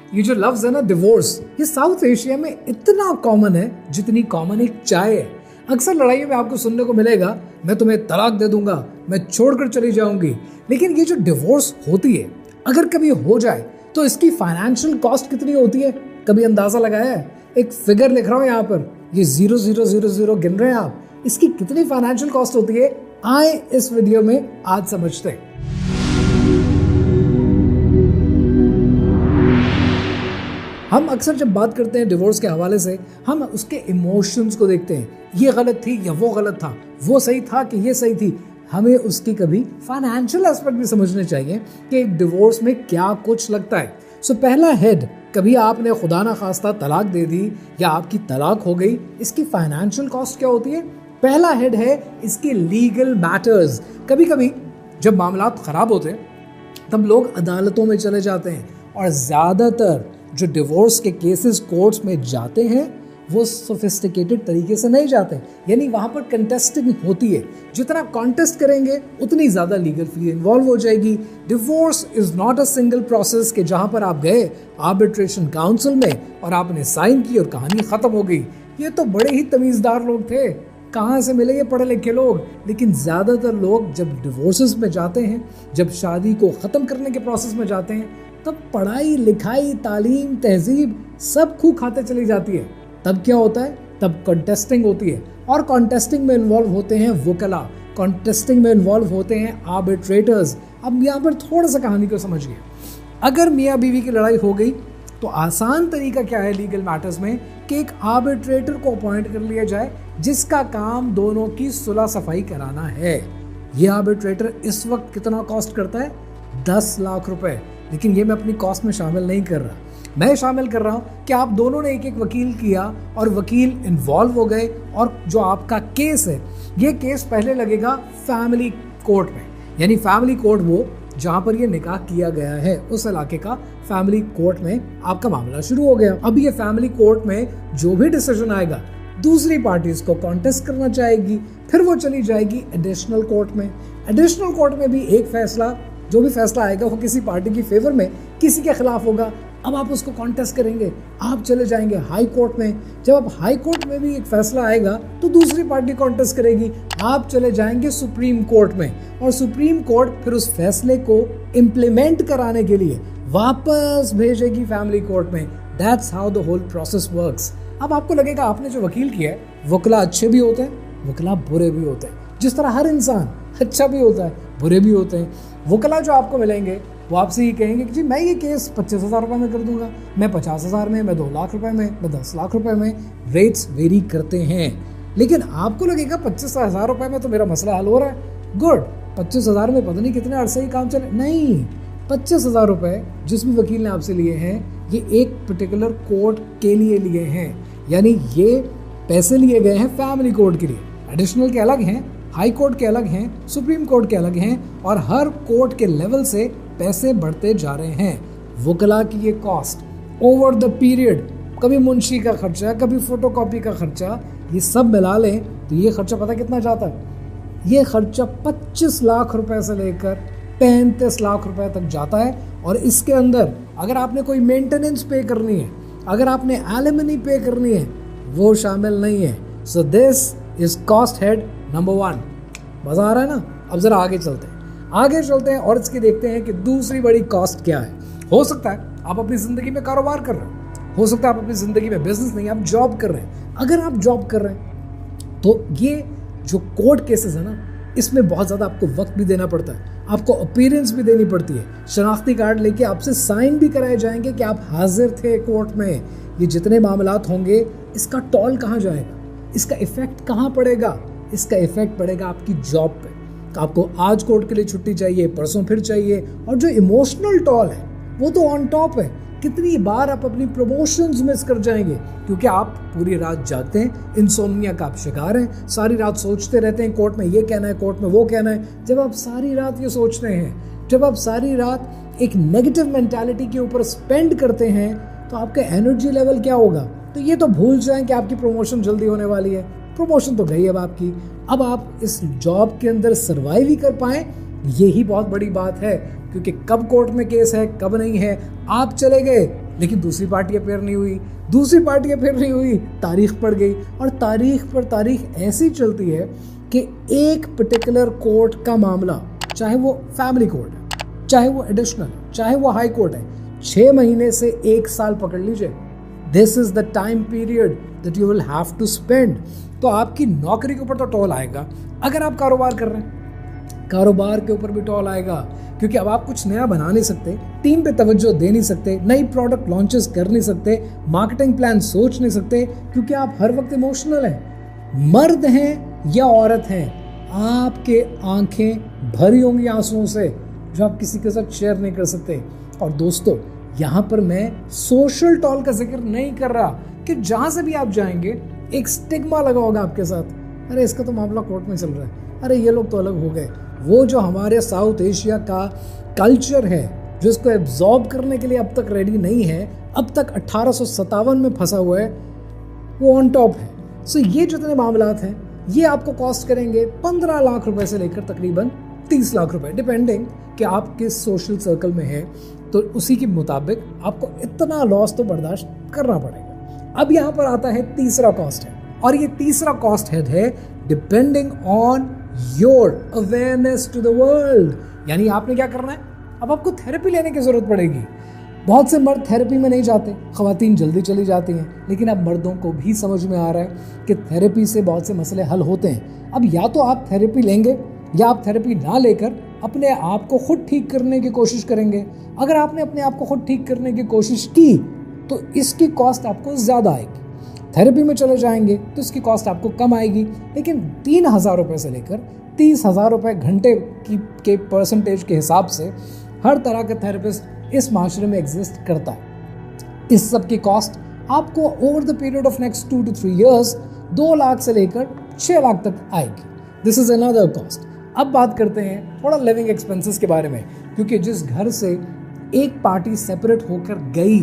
ये जो लफ्ज है ना डिवोर्स, ये साउथ एशिया में इतना कॉमन है जितनी कॉमन एक चाय है। अक्सर लड़ाइयों में आपको सुनने को मिलेगा, मैं तुम्हें तलाक दे दूंगा, मैं छोड़कर चली जाऊंगी। लेकिन ये जो डिवोर्स होती है, अगर कभी हो जाए तो इसकी फाइनेंशियल कॉस्ट कितनी होती है, कभी अंदाजा लगाया है? एक फिगर लिख रहा हूं यहाँ पर, ये 0000 गिन रहे हैं आप, इसकी कितनी फाइनेंशियल कॉस्ट होती है, आए इस वीडियो में आज समझते हैं। हम अक्सर जब बात करते हैं डिवोर्स के हवाले से, हम उसके इमोशंस को देखते हैं, ये गलत थी या वो गलत था, वो सही था कि ये सही थी। हमें उसकी कभी फाइनेंशियल एस्पेक्ट भी समझने चाहिए कि एक डिवोर्स में क्या कुछ लगता है। सो पहला हेड, कभी आपने खुदा ना खास्ता तलाक दे दी या आपकी तलाक हो गई, इसकी फाइनेंशियल कॉस्ट क्या होती है? पहला हेड है इसकी लीगल मैटर्स। कभी कभी जब मामला खराब होते हैं तब लोग अदालतों में चले जाते हैं, और ज़्यादातर जो डिवोर्स के केसेस कोर्ट्स में जाते हैं वो सोफिस्टिकेटेड तरीके से नहीं जाते, यानी वहाँ पर कंटेस्टिंग होती है। जितना कॉन्टेस्ट करेंगे उतनी ज़्यादा लीगल फी इन्वॉल्व हो जाएगी। Divorce is not a single process कि जहाँ पर आप गए आर्बिट्रेशन काउंसिल में और आपने साइन की और कहानी ख़त्म हो गई। ये तो बड़े ही तमीज़दार लोग थे, कहाँ से मिले ये पढ़े लिखे लोग। लेकिन ज़्यादातर लोग जब डिवोर्सेस में जाते हैं, जब शादी को ख़त्म करने के प्रोसेस में जाते हैं, तब पढ़ाई लिखाई तालीम तहजीब सब खूब खाते चली जाती है। तब क्या होता है? तब कॉन्टेस्टिंग होती है, और कॉन्टेस्टिंग में इन्वॉल्व होते हैं वकला, कॉन्टेस्टिंग में इन्वॉल्व होते हैं आर्बिट्रेटर्स। अब यहाँ पर थोड़ा सा कहानी को समझिए। अगर मियाँ बीवी की लड़ाई हो गई तो आसान तरीका क्या है लीगल मैटर्स में कि एक आर्बिट्रेटर को अपॉइंट कर लिया जाए जिसका काम दोनों की सुलह सफाई कराना है। ये आर्बिट्रेटर इस वक्त कितना कॉस्ट करता है? 10 लाख रुपए। लेकिन ये मैं अपनी कॉस्ट में शामिल नहीं कर रहा, मैं शामिल कर रहा हूँ कि आप दोनों ने एक एक वकील किया और वकील इन्वॉल्व हो गए, और जो आपका केस है ये केस पहले लगेगा फैमिली कोर्ट में, यानी फैमिली कोर्ट वो जहाँ पर ये निकाह किया गया है उस इलाके का फैमिली कोर्ट में आपका मामला शुरू हो गया। अब ये फैमिली कोर्ट में जो भी डिसीजन आएगा दूसरी पार्टी इसको कॉन्टेस्ट करना चाहेगी, फिर वो चली जाएगी एडिशनल कोर्ट में। एडिशनल कोर्ट में भी एक फैसला, जो भी फैसला आएगा वो किसी पार्टी की फेवर में किसी के खिलाफ होगा। अब आप उसको कॉन्टेस्ट करेंगे, आप चले जाएंगे हाई कोर्ट में। जब आप हाई कोर्ट में भी एक फैसला आएगा तो दूसरी पार्टी कॉन्टेस्ट करेगी, आप चले जाएंगे सुप्रीम कोर्ट में, और सुप्रीम कोर्ट फिर उस फैसले को इम्प्लीमेंट कराने के लिए वापस भेजेगी फैमिली कोर्ट में। That's how the whole process works. अब आपको लगेगा आपने जो वकील किया है, वकला अच्छे भी होते हैं, वकला बुरे भी होते हैं, जिस तरह हर इंसान अच्छा भी होता है बुरे भी होते हैं। वकला जो आपको मिलेंगे वो आपसे ये कहेंगे कि जी मैं ये केस 25,000 रुपये में कर दूंगा, मैं 50,000 में, मैं 2 लाख रुपए में, मैं 10 लाख रुपए में। रेट्स वेरी करते हैं। लेकिन आपको लगेगा 25,000 रुपये में तो मेरा मसला हल हो रहा है, गुड। 25,000 में पता नहीं कितने अरसे ही काम चले। नहीं, 25,000 रुपये जिस भी वकील ने आपसे लिए हैं ये एक पर्टिकुलर कोर्ट के लिए लिए हैं, यानी ये पैसे लिए गए हैं फैमिली कोर्ट के लिए। एडिशनल के अलग हैं, हाई कोर्ट के अलग हैं, सुप्रीम कोर्ट के अलग हैं, और हर कोर्ट के लेवल से पैसे बढ़ते जा रहे हैं। वकला की ये कॉस्ट ओवर द पीरियड, कभी मुंशी का खर्चा, कभी फोटोकॉपी का खर्चा, ये सब मिला लें तो ये खर्चा पता कितना जाता है? ये खर्चा 25 लाख रुपए से लेकर 35 लाख रुपए तक जाता है। और इसके अंदर अगर आपने कोई मेंटेनेंस पे करनी है, अगर आपने एलिमनी पे करनी है, वो शामिल नहीं है। So this is cost head number 1। मजा आ रहा है ना? अब जरा आगे चलते हैं और इसकी देखते हैं कि दूसरी बड़ी कॉस्ट क्या है। हो सकता है आप अपनी जिंदगी में कारोबार कर रहे हैं, हो सकता है आप अपनी जिंदगी में बिजनेस नहीं, आप जॉब कर रहे हैं। अगर आप जॉब कर रहे हैं तो ये जो कोर्ट केसेस है ना, इसमें बहुत ज़्यादा आपको वक्त भी देना पड़ता है, आपको अपीयरेंस भी देनी पड़ती है, शनाख्ती कार्ड लेके आपसे साइन भी कराए जाएंगे कि आप हाजिर थे कोर्ट में। ये जितने मामलात होंगे, इसका टॉल कहाँ जाएगा, इसका इफेक्ट कहाँ पड़ेगा? इसका इफेक्ट पड़ेगा आपकी जॉब पे। आपको आज कोर्ट के लिए छुट्टी चाहिए, परसों फिर चाहिए, और जो इमोशनल टॉल है वो तो ऑन टॉप है। कितनी बार आप अपनी प्रमोशंस मिस कर जाएंगे क्योंकि आप पूरी रात जागते हैं, इंसोम्निया का आप शिकार हैं, सारी रात सोचते रहते हैं कोर्ट में ये कहना है, कोर्ट में वो कहना है। जब आप सारी रात ये सोचते हैं, जब आप सारी रात एक नेगेटिव मेंटालिटी के ऊपर स्पेंड करते हैं, तो आपका एनर्जी लेवल क्या होगा? तो ये तो भूल जाएं कि आपकी प्रमोशन जल्दी होने वाली है। प्रमोशन तो गई अब आपकी। अब आप इस जॉब के अंदर सर्वाइव ही कर पाएं, यही बहुत बड़ी बात है, क्योंकि कब कोर्ट में केस है कब नहीं है। आप चले गए लेकिन दूसरी पार्टी अपेयर नहीं हुई, दूसरी पार्टी अपेयर नहीं हुई, तारीख पड़ गई और तारीख पर तारीख ऐसी चलती है कि एक पर्टिकुलर कोर्ट का मामला, चाहे वो फैमिली कोर्ट है, चाहे वो एडिशनल, चाहे वो हाई कोर्ट है, 6 महीने से 1 साल पकड़ लीजिए, this is the time period that you will have to spend. तो आपकी नौकरी के ऊपर तो टोल आएगा, अगर आप कारोबार कर रहे हैं कारोबार के ऊपर भी टोल आएगा, क्योंकि अब आप कुछ नया बना नहीं सकते, टीम पे तवज्जो दे नहीं सकते, नई प्रोडक्ट लॉन्चेस कर नहीं सकते, मार्केटिंग प्लान सोच नहीं सकते, क्योंकि आप हर वक्त इमोशनल हैं। मर्द हैं या औरत हैं, आपके आंखें भरी होंगी आंसुओं से जो आप किसी के साथ शेयर नहीं कर सकते। और दोस्तों, यहाँ पर मैं सोशल टोल का जिक्र नहीं कर रहा कि जहां से भी आप जाएंगे एक स्टिग्मा लगा होगा आपके साथ, अरे इसका तो मामला कोर्ट में चल रहा है, अरे ये लोग तो अलग हो गए। वो जो हमारे साउथ एशिया का कल्चर है जो इसको एब्जॉर्ब करने के लिए अब तक रेडी नहीं है, अब तक 1857 में फंसा हुआ है, वो ऑन टॉप है। सो ये जितने मामलात हैं ये आपको कॉस्ट करेंगे 15 लाख रुपए से लेकर तकरीबन 30 लाख रुपए, डिपेंडिंग कि आप किस सोशल सर्कल में है, तो उसी के मुताबिक आपको इतना लॉस तो बर्दाश्त करना पड़ेगा। अब यहाँ पर आता है तीसरा कॉस्ट है, और ये तीसरा कॉस्ट हेड है depending on your awareness to the world. यानी आपने क्या करना है, अब आपको थेरेपी लेने की जरूरत पड़ेगी। बहुत से मर्द थेरेपी में नहीं जाते, खवातीन जल्दी चली जाती हैं, लेकिन अब मर्दों को भी समझ में आ रहा है कि थेरेपी से बहुत से मसले हल होते हैं। अब या तो आप थेरेपी लेंगे या आप थेरेपी ना लेकर अपने आप को खुद ठीक करने की कोशिश करेंगे। अगर आपने अपने आप को खुद ठीक करने की कोशिश की तो इसकी कॉस्ट आपको ज़्यादा आएगी। थेरेपी में चले जाएंगे तो इसकी कॉस्ट आपको कम आएगी, लेकिन 3,000 रुपये से लेकर 30,000 रुपये घंटे के परसेंटेज के हिसाब से हर तरह का थेरेपिस्ट इस माशरे में एग्जिस्ट करता है। इस सब की कॉस्ट आपको over the period of next 2 to 3 years 2 lakh से लेकर 6 लाख तक आएगी। This is another cost. अब बात करते हैं थोड़ा लिविंग एक्सपेंसेस के बारे में, क्योंकि जिस घर से एक पार्टी सेपरेट होकर गई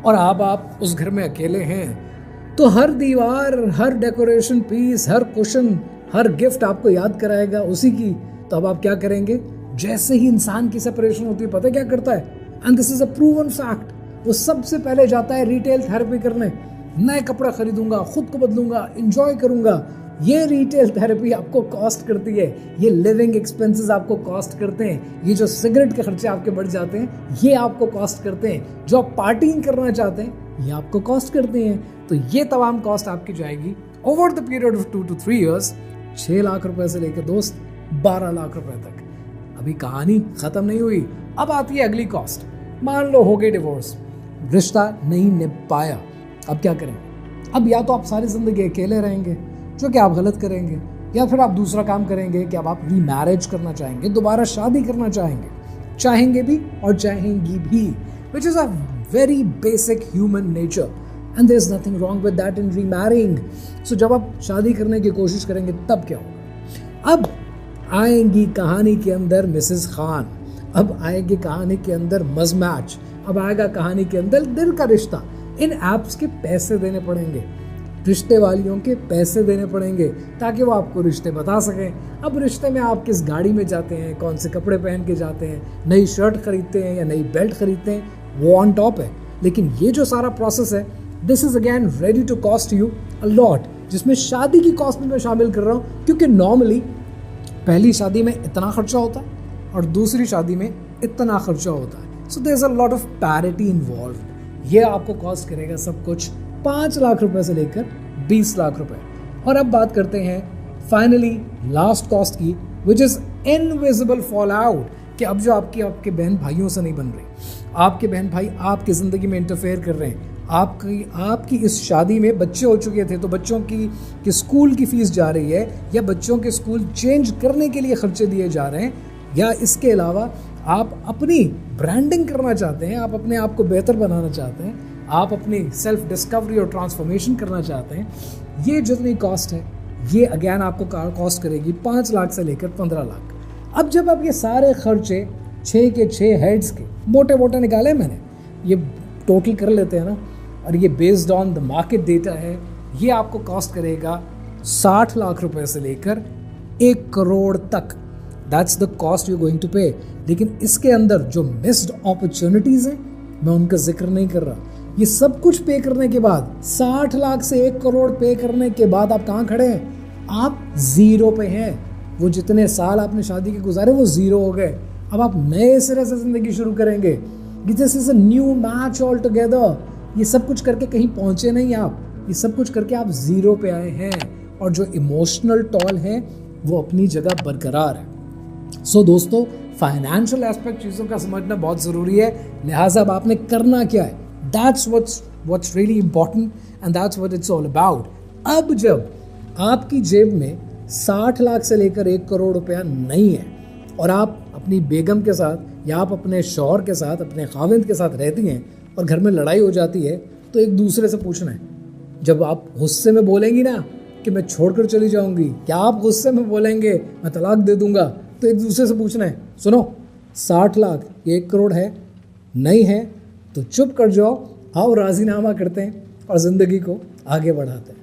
और अब आप उस घर में अकेले हैं, तो हर दीवार, हर डेकोरेशन पीस, हर कुशन, हर गिफ्ट आपको याद कराएगा उसी की। तो अब आप क्या करेंगे, जैसे ही इंसान की सेपरेशन होती है, पता क्या करता है, and this is a proven fact, वो सबसे पहले जाता है रिटेल थेरेपी करने। नए कपड़ा खरीदूंगा, खुद को बदलूंगा, एंजॉय करूंगा। ये रिटेल थेरेपी आपको कॉस्ट करती है, ये लिविंग एक्सपेंसेस आपको कॉस्ट करते हैं, ये जो सिगरेट के खर्चे आपके बढ़ जाते हैं ये आपको कॉस्ट करते हैं, जो आप पार्टिंग करना चाहते हैं ये आपको कॉस्ट करते हैं। तो ये तमाम कॉस्ट आपकी जाएगी over the period of 2 to 3 years 6 lakh रुपए से लेकर दोस्त 12 लाख रुपए तक। अभी कहानी खत्म नहीं हुई, अब आती है अगली कॉस्ट। मान लो हो गई डिवोर्स, रिश्ता नहीं निभ पाया, अब क्या करेंगे? अब या तो आप सारी जिंदगी अकेले रहेंगे, जो कि आप गलत करेंगे, या फिर आप दूसरा काम करेंगे कि अब आप रीमैरिज करना चाहेंगे, दोबारा शादी करना चाहेंगे भी और चाहेंगी भी, which is a very basic human nature and there is nothing wrong with that in remarrying. So जब आप शादी करने की कोशिश करेंगे तब क्या होगा? अब आएंगी कहानी के अंदर मिसेस खान, अब आएगी कहानी के अंदर मजमैच, अब आएगा कहानी के अंदर दिल का रिश्ता। इन ऐप्स के पैसे देने पड़ेंगे, रिश्ते वालियों के पैसे देने पड़ेंगे ताकि वो आपको रिश्ते बता सकें। अब रिश्ते में आप किस गाड़ी में जाते हैं, कौन से कपड़े पहन के जाते हैं, नई शर्ट खरीदते हैं या नई बेल्ट खरीदते हैं, वो ऑन टॉप है। लेकिन ये जो सारा प्रोसेस है, this is again ready to cost you a lot, जिसमें शादी की कॉस्ट में मैं शामिल कर रहा हूँ, क्योंकि नॉर्मली पहली शादी में इतना खर्चा होता है और दूसरी शादी में इतना खर्चा होता है। So there is a lot of parity involve. ये आपको कॉस्ट करेगा सब कुछ 5 लाख रुपए से लेकर 20 लाख रुपए। और अब बात करते हैं फाइनली लास्ट कॉस्ट की, which is invisible fall out, कि अब जो आपके बहन भाइयों से नहीं बन रही, आपके बहन भाई आपकी ज़िंदगी में इंटरफेयर कर रहे हैं, आपकी इस शादी में बच्चे हो चुके थे तो बच्चों की स्कूल की फीस जा रही है, या बच्चों के स्कूल चेंज करने के लिए खर्चे दिए जा रहे हैं, या इसके अलावा आप अपनी ब्रांडिंग करना चाहते हैं, आप अपने आप को बेहतर बनाना चाहते हैं, आप अपनी सेल्फ डिस्कवरी और ट्रांसफॉर्मेशन करना चाहते हैं। ये जितनी कॉस्ट है ये अगेन आपको कॉस्ट करेगी 5 लाख से लेकर 15 लाख। अब जब आप ये सारे खर्चे 6 के 6 हेड्स के मोटे मोटे निकाले, मैंने ये टोटल कर लेते हैं ना, और ये based on the market data है, ये आपको कॉस्ट करेगा 60 लाख रुपए से लेकर 1 करोड़ तक। That's the cost you going to pay. लेकिन इसके अंदर जो मिस्ड अपॉर्चुनिटीज़ हैं मैं उनका जिक्र नहीं कर रहा। ये सब कुछ पे करने के बाद, 60 लाख से 1 करोड़ पे करने के बाद आप कहाँ खड़े हैं? आप जीरो पे हैं। वो जितने साल आपने शादी के गुजारे वो जीरो हो गए। अब आप नए सिरे से जिंदगी शुरू करेंगे। This is a new match all together. ये सब कुछ करके कहीं पहुंचे नहीं आप, ये सब कुछ करके आप जीरो पे आए हैं। और जो इमोशनल टॉल है वो अपनी जगह बरकरार है। सो दोस्तों, फाइनेंशियल एस्पेक्ट चीज़ों का समझना बहुत ज़रूरी है। लिहाजा अब आपने करना क्या है, that's what's really important and that's what it's all about. अब जब आपकी जेब में 60 लाख से लेकर 1 करोड़ रुपया नहीं है और आप अपनी बेगम के साथ या आप अपने शौहर के साथ, अपने खाविंद के साथ रहती हैं और घर में लड़ाई हो जाती है, तो एक दूसरे से पूछना है। जब आप गुस्से में बोलेंगी ना कि मैं छोड़कर चली जाऊंगी, क्या आप गुस्से में बोलेंगे मैं तलाक दे दूंगा, तो एक दूसरे से पूछना है, सुनो 60 लाख 1 करोड़ है, नहीं है तो चुप कर जाओ, आओ राजीनामा करते हैं और ज़िंदगी को आगे बढ़ाते हैं।